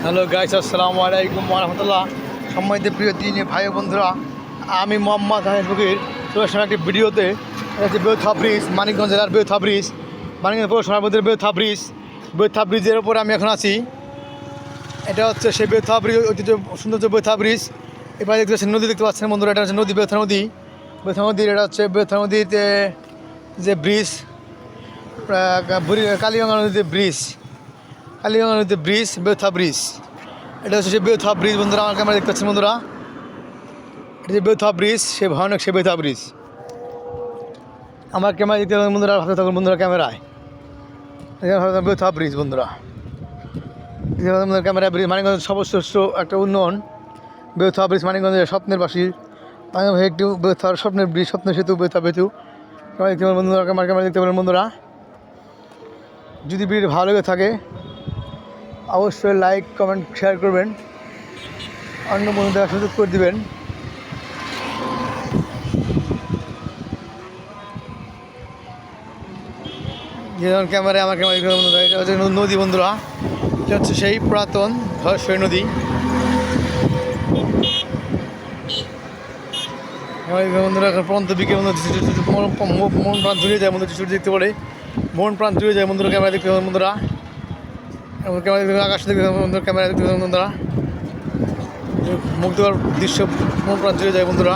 Hello guys, আসসালামু আলাইকুম ওয়া রাহমাতুল্লাহ। সম্মানিত প্রিয় দিনী ভাই বন্ধুরা, আমি মোহাম্মদ হানিফ ফকির তোমার সঙ্গে একটি ভিডিওতে। এটা হচ্ছে বেউথা ব্রিজ, মানিকগঞ্জ জেলার বেউথা ব্রিজ, মানিকগঞ্জ পৌরসভার মধ্যে বেউথা ব্রিজের ওপরে আমি এখন আছি। এটা হচ্ছে সেই বেউথা ব্রিজ, ঐতিহ্য সৌন্দর্য বেউথা ব্রিজ। এবার দেখতে পাচ্ছেন নদী, দেখতে পাচ্ছেন বন্ধুরা, এটা হচ্ছে নদী, বেউথা নদীর এটা হচ্ছে বেউথা নদীতে যে ব্রিজ, কালীগঙ্গা নদীতে ব্রিজ, বেউথা ব্রিজ। এটা হচ্ছে সে বেউথা ব্রিজ বন্ধুরা, আমার ক্যামেরা দেখতে পাচ্ছেন বন্ধুরা। এটা যে বেউথা ব্রিজ, সে ভয়ানক সে বেউথা ব্রিজ। আমার ক্যামেরা দেখতে পাবেন বন্ধুরা, ভালো থাকুন বন্ধুরা ক্যামেরায়। বেউথা ব্রিজ বন্ধুরা, ক্যামেরা ব্রিজ, মানিকগঞ্জ সর্বশ্রেষ্ঠ একটা উন্নয়ন বেউথা ব্রিজ, মানিকগঞ্জের স্বপ্নের বাসী, মানিকগঞ্জ একটি বেউথার স্বপ্নের ব্রিজ, স্বপ্নের সেতু বেউথা দেখতে পাবেন বন্ধুরা, আমার ক্যামেরা দেখতে পাবেন বন্ধুরা। যদি ভিডিও ভালো লেগে থাকে অবশ্যই লাইক, কমেন্ট, শেয়ার করবেন, অন্য বন্ধুদের সুযোগ করে দেবেন। যেমন ক্যামেরায় আমার ক্যামেরা বন্ধুরা, এটা হচ্ছে নদী বন্ধুরা, এটা হচ্ছে সেই পুরাতন ধলেশ্বরী নদী। বন্ধুরা এখন পর্যন্ত বিকেল মন প্রাণ জুড়ে যায় বন্ধু, ছুটি দেখতে পারে, মন প্রাণ জুড়ে যায় বন্ধুরা, ক্যামেরা দেখতে পাবেন বন্ধুরা। ক্যামেরা দেখতে আকাশ দেখতে বন্ধুরা, ক্যামেরা দেখতে পাবেন বন্ধুরা, মুগ্ধকর দৃশ্য, মন প্রাণ জুড়ে যায় বন্ধুরা।